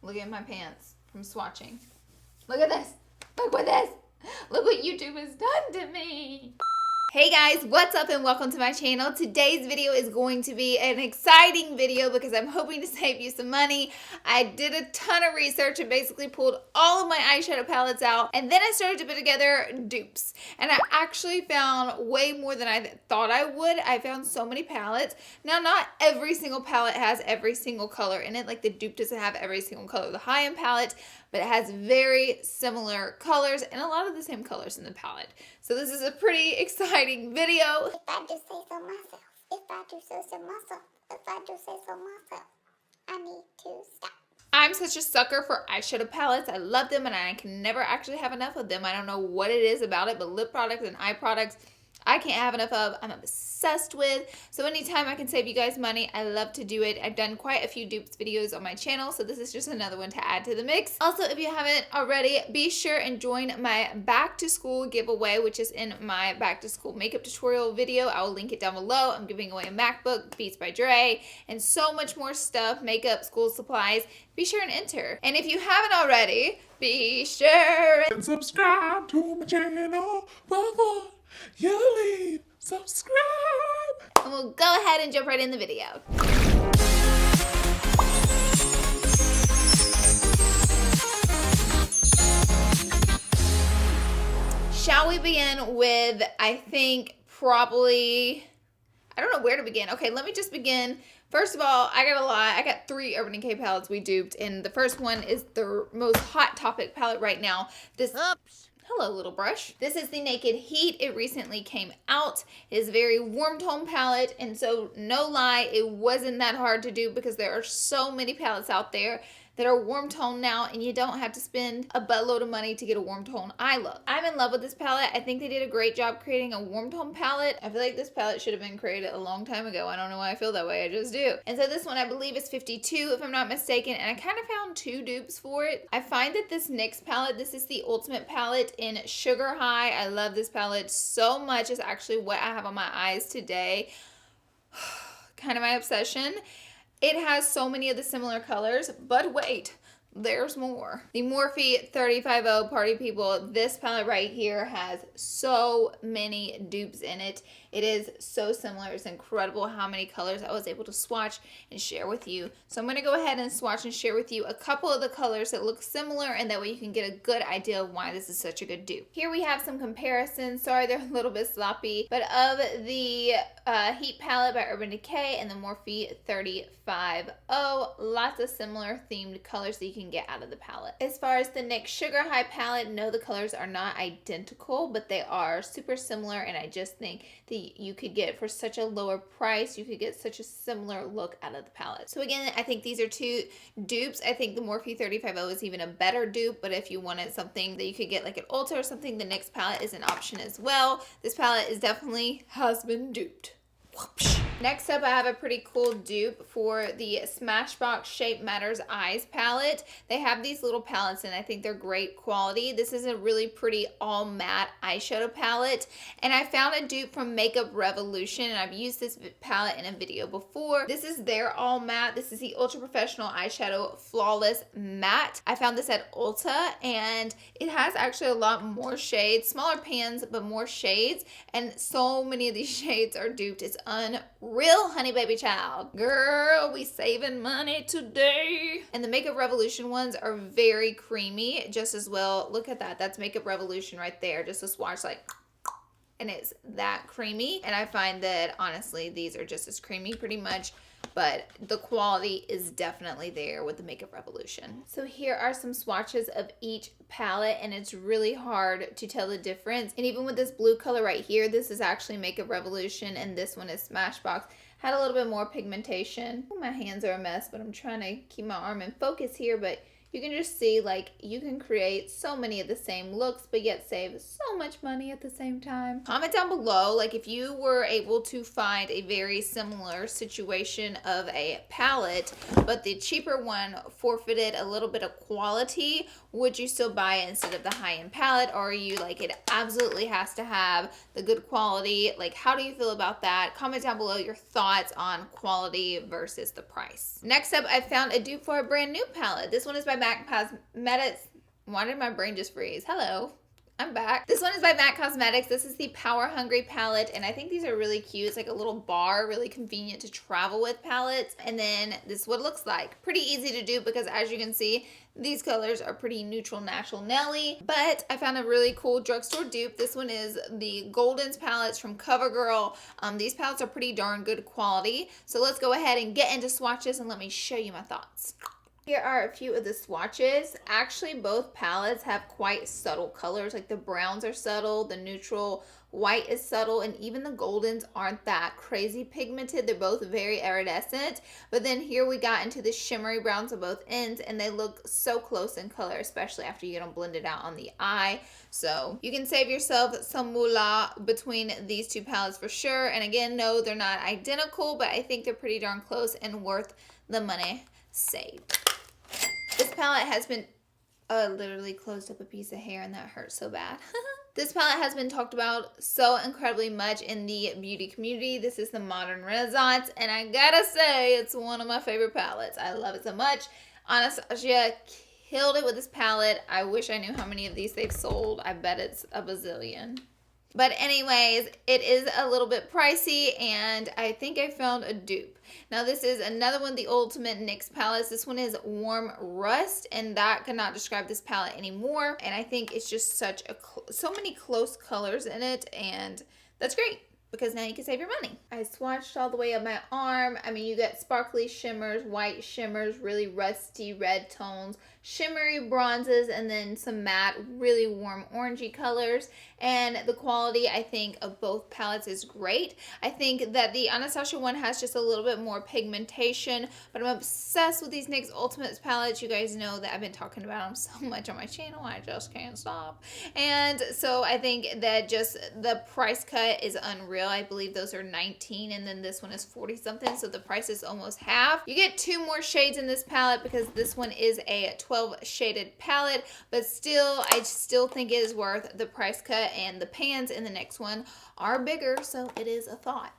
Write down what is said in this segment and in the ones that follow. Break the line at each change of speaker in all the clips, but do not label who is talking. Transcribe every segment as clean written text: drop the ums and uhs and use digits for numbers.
Look at my pants from swatching. Look at this. Look what this. Look what YouTube has done to me. Hey guys, what's up and welcome to my channel. Today's video is going to be an exciting video because I'm hoping to save you some money. I did a ton of research and basically pulled all of my eyeshadow palettes out, and then I started to put together dupes. And I actually found way more than I thought I would. I found so many palettes. Now, not every single palette has every single color in it. Like the dupe doesn't have every single color of the high-end palette, but it has very similar colors and a lot of the same colors in the palette. So this is a pretty exciting video.
If I do say so myself, if I do say so myself, if I do say so myself, I need to stop.
I'm such a sucker for eyeshadow palettes. I love them and I can never actually have enough of them. I don't know what it is about it, but lip products and eye products I can't have enough of. I'm obsessed with. So anytime I can save you guys money, I love to do it. I've done quite a few dupes videos on my channel, so this is just another one to add to the mix. Also, if you haven't already, be sure and join my back to school giveaway, which is in my back to school makeup tutorial video. I will link it down below. I'm giving away a MacBook, Beats by Dre, and so much more stuff, makeup, school supplies. Be sure and enter. And if you haven't already, be sure and
subscribe to my channel before you leave. Subscribe.
And we'll go ahead and jump right in the video. Shall we begin with, I think, probably, I don't know where to begin. Okay, let me just begin. First of all, I gotta lie, I got 3 Urban Decay palettes we duped, and the first one is the most hot topic palette right now. Hello, little brush. This is the Naked Heat. It recently came out. It is a very warm tone palette, and so no lie, it wasn't that hard to do because there are so many palettes out there that are warm tone now, and you don't have to spend a buttload of money to get a warm tone eye look. I'm in love with this palette. I think they did a great job creating a warm tone palette. I feel like this palette should have been created a long time ago. I don't know why I feel that way. I just do. And so this one I believe is 52 if I'm not mistaken, and I kind of found 2 dupes for it. I find that this NYX palette, this is the Ultimate palette in Sugar High. I love this palette so much. It's actually what I have on my eyes today. Kind of my obsession. It has so many of the similar colors, but wait, there's more. The Morphe 350 Party People, this palette right here has so many dupes in it. It is so similar. It's incredible how many colors I was able to swatch and share with you. So I'm going to go ahead and swatch and share with you a couple of the colors that look similar, and that way you can get a good idea of why this is such a good dupe. Here we have some comparisons. Sorry, they're a little bit sloppy, but of the Heat palette by Urban Decay and the Morphe 350, lots of similar themed colors that you can get out of the palette. As far as the NYX Sugar High palette, no, the colors are not identical, but they are super similar, and I just think that you could get for such a lower price, you could get such a similar look out of the palette. So again, I think these are 2 dupes. I think the Morphe 350 is even a better dupe, but if you wanted something that you could get like an Ulta or something, the NYX palette is an option as well. This palette is definitely has been duped. Whoopsh. Next up, I have a pretty cool dupe for the Smashbox Shape Matters Eyes palette. They have these little palettes, and I think they're great quality. This is a really pretty all matte eyeshadow palette, and I found a dupe from Makeup Revolution, and I've used this palette in a video before. This is their all matte. This is the Ultra Professional Eyeshadow Flawless Matte. I found this at Ulta, and it has actually a lot more shades, smaller pans, but more shades, and so many of these shades are duped. It's unreal, honey baby child. Girl, we saving money today. And the Makeup Revolution ones are very creamy just as well. Look at that. That's Makeup Revolution right there. Just a swatch like, and it's that creamy. And I find that honestly, these are just as creamy pretty much, but the quality is definitely there with the Makeup Revolution. So here are some swatches of each palette, and it's really hard to tell the difference. And even with this blue color right here, this is actually Makeup Revolution, and this one is Smashbox. Had a little bit more pigmentation. Oh, my hands are a mess, but I'm trying to keep my arm in focus here, but you can just see like you can create so many of the same looks but yet save so much money at the same time. Comment down below like if you were able to find a very similar situation of a palette but the cheaper one forfeited a little bit of quality, would you still buy it instead of the high-end palette, or are you like it absolutely has to have the good quality? Like, how do you feel about that? Comment down below your thoughts on quality versus the price. Next up, I found a dupe for a brand new palette. This one is by MAC Cosmetics. Why did my brain just freeze? Hello. I'm back. This one is by MAC Cosmetics. This is the Power Hungry palette, and I think these are really cute. It's like a little bar, really convenient to travel with palettes. And then this is what it looks like. Pretty easy to do because as you can see, these colors are pretty neutral, natural, Nelly. But I found a really cool drugstore dupe. This one is the Golden's palettes from CoverGirl. These palettes are pretty darn good quality. So let's go ahead and get into swatches and let me show you my thoughts. Here are a few of the swatches. Actually, both palettes have quite subtle colors. Like the browns are subtle, the neutral white is subtle, and even the goldens aren't that crazy pigmented. They're both very iridescent. But then here we got into the shimmery browns on both ends, and they look so close in color, especially after you get them blended out on the eye. So you can save yourself some moolah between these two palettes for sure. And again, no, they're not identical, but I think they're pretty darn close and worth the money saved. This palette has been, literally closed up a piece of hair and that hurts so bad. This palette has been talked about so incredibly much in the beauty community. This is the Modern Renaissance, and I gotta say, it's one of my favorite palettes. I love it so much. Anastasia killed it with this palette. I wish I knew how many of these they've sold. I bet it's a bazillion. But anyways, it is a little bit pricey, and I think I found a dupe. Now this is another one of the Ultimate NYX palettes. This one is Warm Rust, and that cannot describe this palette anymore. And I think it's just such so many close colors in it, and that's great because now you can save your money. I swatched all the way up my arm. I mean, you get sparkly shimmers, white shimmers, really rusty red tones, shimmery bronzes, and then some matte, really warm orangey colors. And the quality, I think, of both palettes is great. I think that the Anastasia one has just a little bit more pigmentation, but I'm obsessed with these NYX Ultimates palettes. You guys know that I've been talking about them so much on my channel. I just can't stop. And so I think that just the price cut is unreal. I believe those are $19, and then this one is 40 something, so the price is almost half. You get 2 more shades in this palette because this one is a 12 shaded palette, but still, I still think it is worth the price cut, and the pans in the next one are bigger, so it is a thought.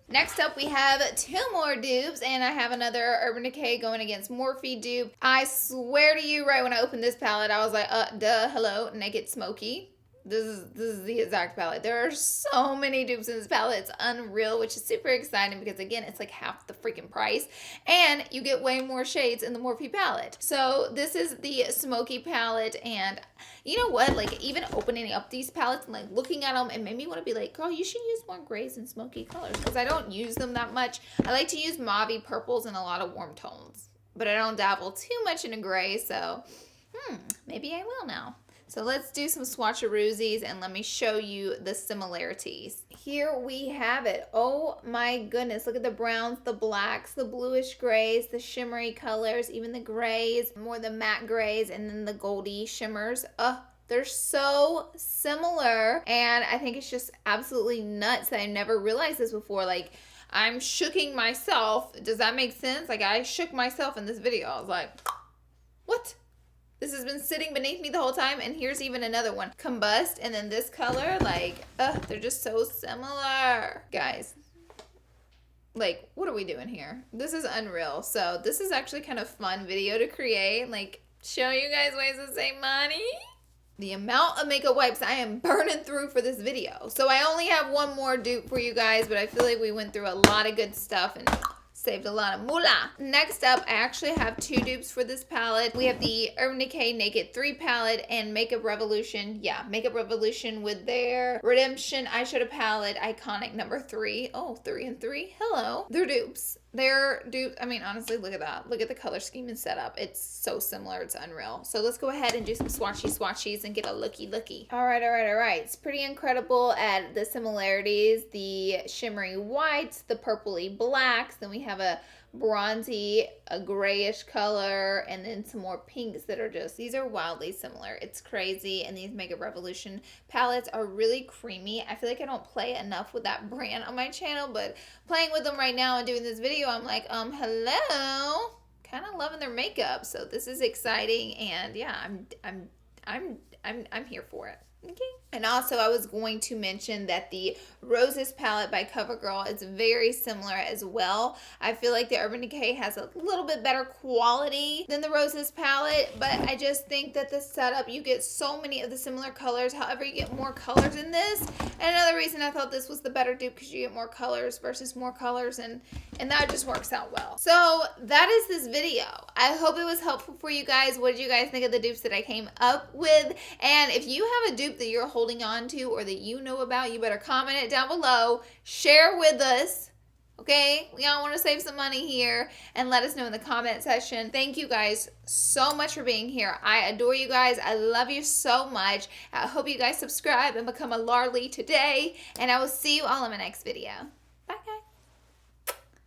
Next up, we have 2 more dupes, and I have another Urban Decay going against Morphe dupe. I swear to you, right when I opened this palette, I was like, duh, hello, Naked Smokey. This is the exact palette. There are so many dupes in this palette. It's unreal, which is super exciting because, again, it's like half the freaking price. And you get way more shades in the Morphe palette. So this is the Smoky palette. And you know what? Like, even opening up these palettes and, like, looking at them, it made me want to be like, girl, you should use more grays and smoky colors. Because I don't use them that much. I like to use mauve purples and a lot of warm tones. But I don't dabble too much in a gray. So, maybe I will now. So let's do some swatcheroosies and let me show you the similarities. Here we have it. Oh my goodness. Look at the browns, the blacks, the bluish grays, the shimmery colors, even the grays, more the matte grays, and then the goldy shimmers. They're so similar, and I think it's just absolutely nuts that I never realized this before. Like, I'm shooking myself. Does that make sense? Like, I shook myself in this video. I was like, what? This has been sitting beneath me the whole time, and here's even another one. Combust, and then this color, like, they're just so similar. Guys, like, what are we doing here? This is unreal. So this is actually kind of fun video to create, like, show you guys ways to save money. The amount of makeup wipes I am burning through for this video. So I only have one more dupe for you guys, but I feel like we went through a lot of good stuff and saved a lot of moolah. Next up, I actually have 2 dupes for this palette. We have the Urban Decay Naked 3 palette and Makeup Revolution. Yeah, Makeup Revolution with their Redemption eyeshadow palette, Iconic number 3. Oh, 3 and 3. Hello. They're dupes. They're dupes. I mean, honestly, look at that. Look at the color scheme and setup. It's so similar. It's unreal. So let's go ahead and do some swatchies and get a looky. All right. It's pretty incredible at the similarities. The shimmery whites, the purpley blacks. Then we have a bronzy, a grayish color, and then some more pinks that are just, these are wildly similar. It's crazy. And these Makeup Revolution palettes are really creamy. I feel like I don't play enough with that brand on my channel, but playing with them right now and doing this video, I'm like, hello, kind of loving their makeup. So this is exciting, and yeah, I'm here for it. Okay. And also I was going to mention that the Roses palette by CoverGirl is very similar as well. I feel like the Urban Decay has a little bit better quality than the Roses palette, but I just think that the setup, you get so many of the similar colors. However, you get more colors in this. And another reason I thought this was the better dupe because you get more colors versus more colors, and that just works out well. So that is this video. I hope it was helpful for you guys. What did you guys think of the dupes that I came up with? And if you have a dupe that you're holding on to or that you know about, you better comment it down below. Share with us. Okay, we all want to save some money here, and let us know in the comment section. Thank you guys so much for being here. I adore you guys. I love you so much. I hope you guys subscribe and become a Larly today, and I will see you all in my next video.